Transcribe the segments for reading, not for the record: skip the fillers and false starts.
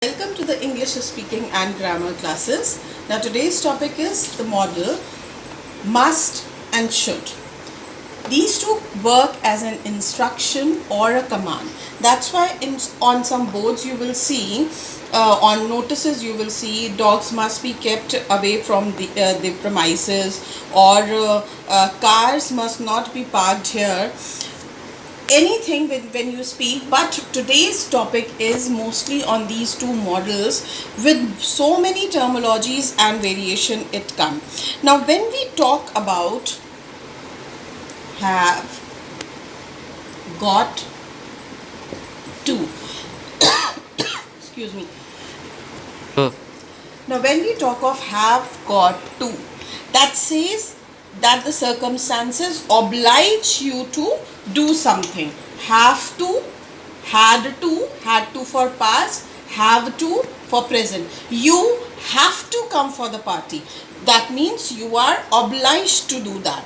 Welcome to the English speaking and grammar classes. Now today's topic is the model must and should. These two work as an instruction or a command. That's why on some boards you will see, on notices you will see dogs must be kept away from the premises, or cars must not be parked here. Anything when you speak, but today's topic is mostly on these two models with so many terminologies and variation it come. Now when we talk about have got to, excuse me. Now when we talk of have got to, that says that the circumstances oblige you to do something. Have to, had to for past, have to for present. You have to come for the party. That means you are obliged to do that.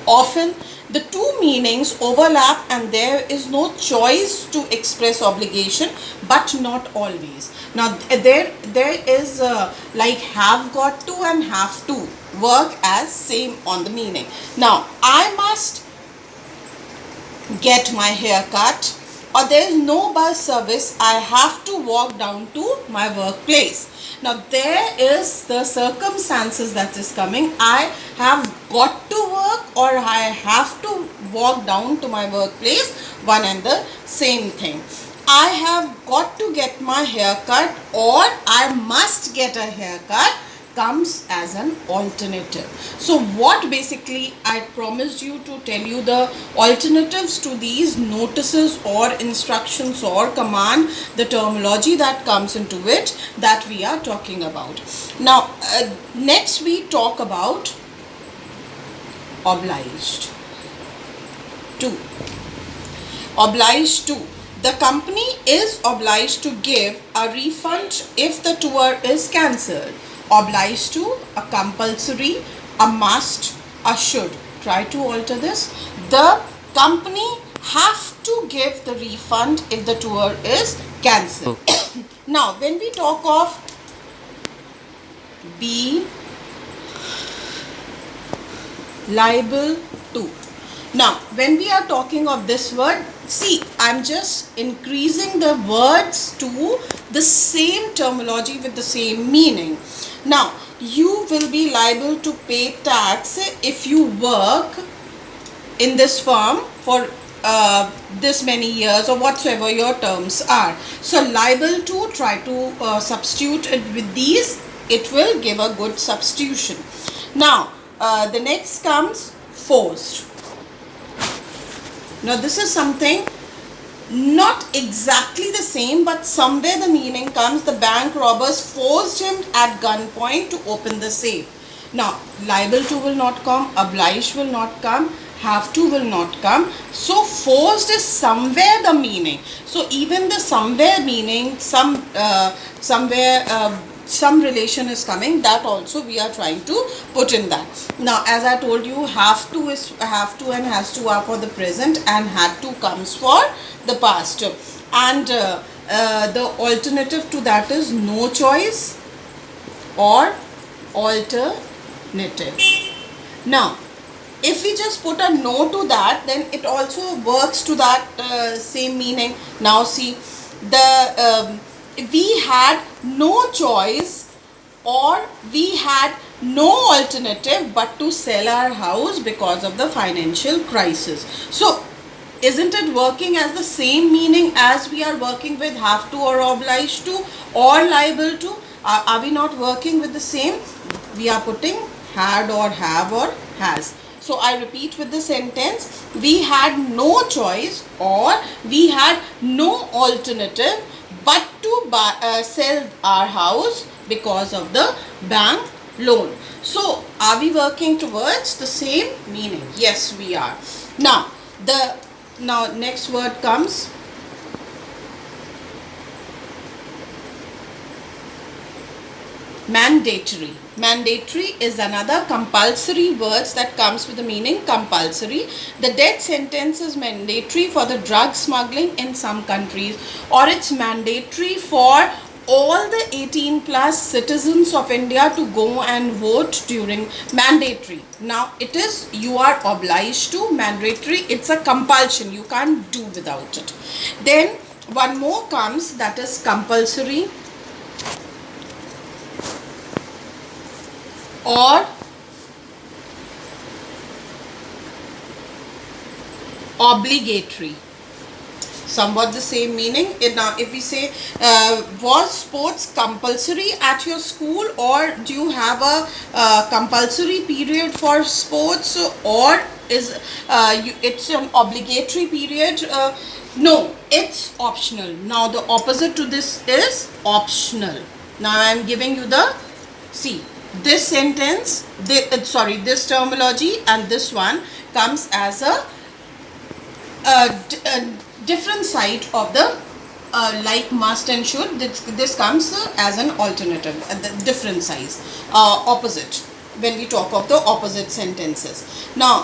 Often the two meanings overlap and there is no choice to express obligation, but not always. Now there is like have got to and have to work as same on the meaning. Now I must get my hair cut, or there is no bus service, I have to walk down to my workplace. Now there is the circumstances that is coming. I have got to work or I have to walk down to my workplace, one and the same thing. I have got to get my hair cut or I must get a haircut comes as an alternative. So what basically I promised you to tell you the alternatives to these notices or instructions or command, the terminology that comes into it, that we are talking about. Now next we talk about obliged to. Obliged to. The company is obliged to give a refund if the tour is cancelled. Obliged to, a compulsory, a must, a should. Try to alter this. The company have to give the refund if the tour is cancelled. Now when we talk of be liable to. Now when we are talking of this word, see, I'm just increasing the words to the same terminology with the same meaning. Now you will be liable to pay tax if you work in this firm for this many years or whatsoever your terms are. So liable to, try to substitute it with these, it will give a good substitution. Now the next comes forced. Now this is something not exactly the same, but somewhere the meaning comes, the bank robbers forced him at gunpoint to open the safe. Now liable to will not come, obliged will not come, have to will not come. So forced is somewhere the meaning. So even the somewhere meaning, somewhere some relation is coming, that also we are trying to put in that. Now as I told you, have to is have to and has to are for the present and had to comes for the past, and the alternative to that is no choice or alternative. Now if we just put a no to that, then it also works to that same meaning. Now see, the we had no choice or we had no alternative but to sell our house because of the financial crisis. So isn't it working as the same meaning as we are working with have to or obliged to or liable to? Are we not working with the same? We are putting had or have or has. So I repeat with the sentence, we had no choice or we had no alternative but to sell our house because of the bank loan. So are we working towards the same meaning? Yes, we are. Now next word comes Mandatory. Mandatory is another compulsory words that comes with the meaning compulsory. The death sentence is mandatory for the drug smuggling in some countries, or it's mandatory for all the 18 plus citizens of India to go and vote during mandatory. Now it is, you are obliged to. Mandatory, it's a compulsion, you can't do without it. Then one more comes, that is compulsory or obligatory, somewhat the same meaning. Now if we say was sports compulsory at your school, or do you have a compulsory period for sports, or is it's an obligatory period? No, it's optional. Now the opposite to this is optional. Now I am giving you the, see, this sentence, this terminology and this one comes as a different side of the like, must and should. This comes as an alternative, the different size, opposite, when we talk of the opposite sentences. Now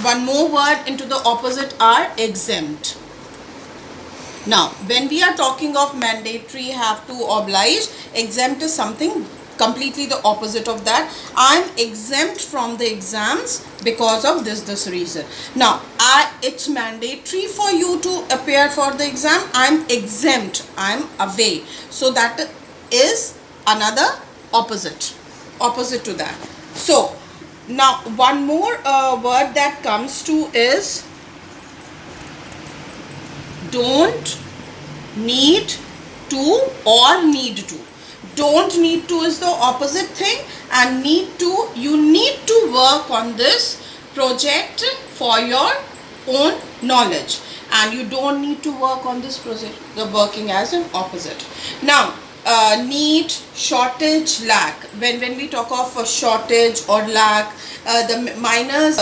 one more word into the opposite are exempt. Now when we are talking of mandatory, have to, oblige, exempt is something completely the opposite of that. I'm exempt from the exams because of this reason. Now it's mandatory for you to appear for the exam, I'm exempt, I'm away. So that is another opposite to that. So now one more word that comes to is don't, need to, or need to. Don't need to is the opposite thing, and need to, you need to work on this project for your own knowledge, and you don't need to work on this project, the working as an opposite. Now need, shortage, lack. When we talk of a shortage or lack, the miners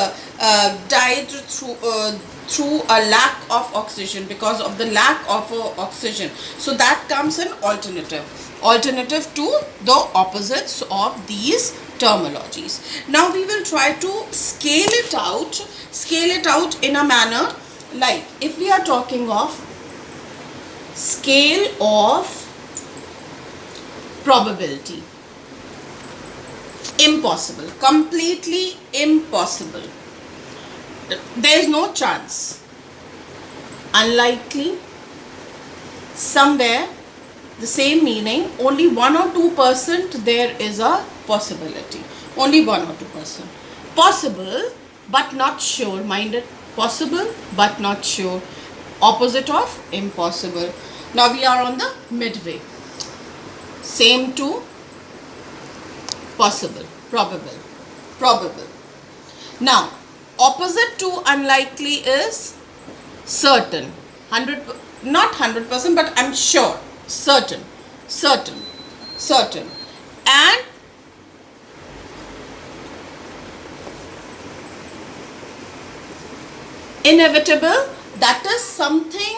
died through a lack of oxygen, because of the lack of oxygen. So that comes an alternative to the opposites of these terminologies. Now we will try to scale it out in a manner like, if we are talking of scale of probability, impossible, completely impossible, there is no chance, unlikely, somewhere the same meaning, only 1 or 2% there is a possibility, only 1 or 2%. Possible but not sure, mind it, possible but not sure, opposite of impossible. Now we are on the midway, same to possible, probable. Now opposite to unlikely is certain, not 100%, but I'm sure, certain, and inevitable, that is something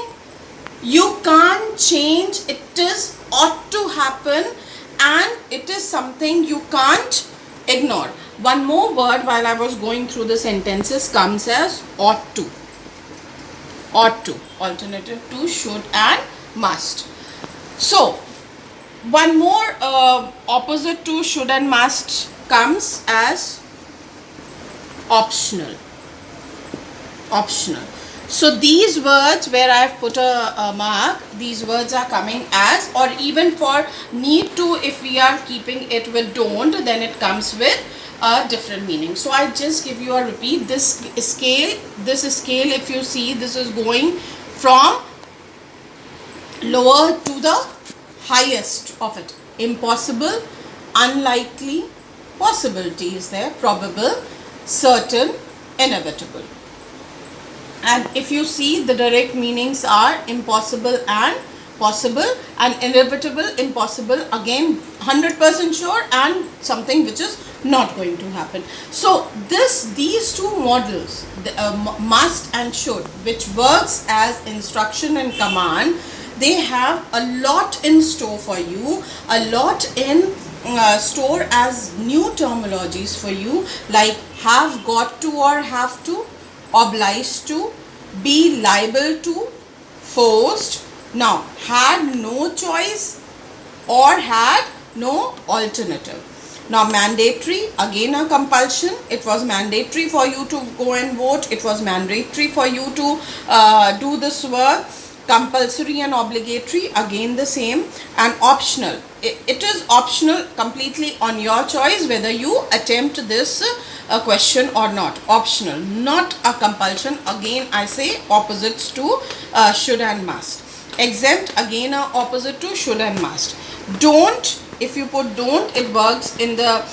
you can't change, it is ought to happen, and it is something you can't ignore. One more word while I was going through the sentences comes as ought to, alternative to should and must. So one more opposite to should and must comes as optional. So these words where I have put a mark, these words are coming as, or even for need to, if we are keeping it with don't, then it comes with a different meaning. So I just give you a repeat. This scale, if you see, this is going from lower to the highest of it. Impossible, unlikely, possibility is there, probable, certain, inevitable. And if you see, the direct meanings are impossible and possible, and inevitable, impossible, again 100% sure, and something which is not going to happen. So these two models, the, must and should, which works as instruction and command, they have a lot in store for you, a lot in store as new terminologies for you, like have got to or have to, obliged to, be liable to, forced. Now, had no choice or had no alternative. Now, mandatory, again a compulsion. It was mandatory for you to go and vote. It was mandatory for you to do this work. Compulsory and obligatory, again the same. And optional, it is optional, completely on your choice whether you attempt this question or not. Optional, not a compulsion. Again I say opposites to should and must. Exempt, again a opposite to should and must. Don't, if you put don't, it works in the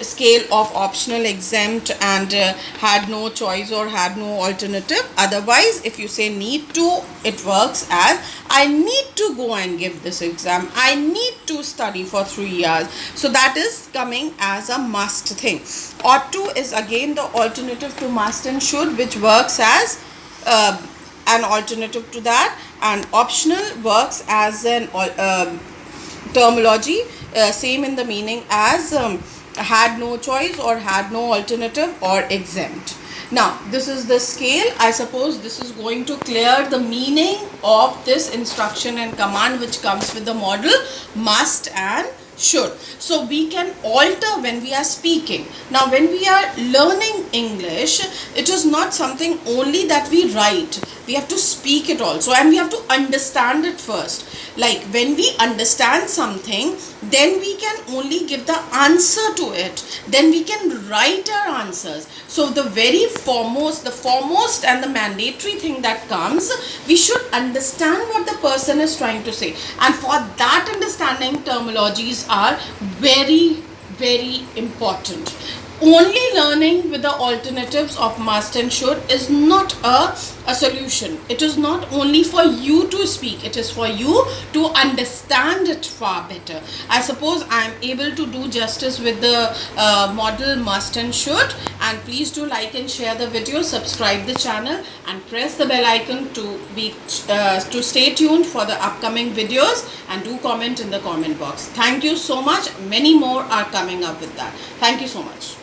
scale of optional, exempt, and had no choice or had no alternative. Otherwise, if you say need to, it works as I need to go and give this exam, I need to study for 3 years. So that is coming as a must thing. Ought to is again the alternative to must and should, which works as an alternative to that. And optional works as an terminology, same in the meaning as had no choice or had no alternative or exempt. Now, this is the scale. I suppose this is going to clear the meaning of this instruction and command which comes with the model must and should. So we can alter when we are speaking. Now, when we are learning English, it is not something only that we write. We have to speak it also, and we have to understand it first. Like when we understand something, then we can only give the answer to it. Then we can write our answers. So the foremost and the mandatory thing that comes, we should understand what the person is trying to say. And for that understanding, terminologies are very, very important. Only learning with the alternatives of must and should is not a solution. It is not only for you to speak, it is for you to understand it far better. I suppose I am able to do justice with the model must and should. And please do like and share the video, subscribe the channel, and press the bell icon to stay tuned for the upcoming videos, and do comment in the comment box. Thank you so much. Many more are coming up with that. Thank you so much.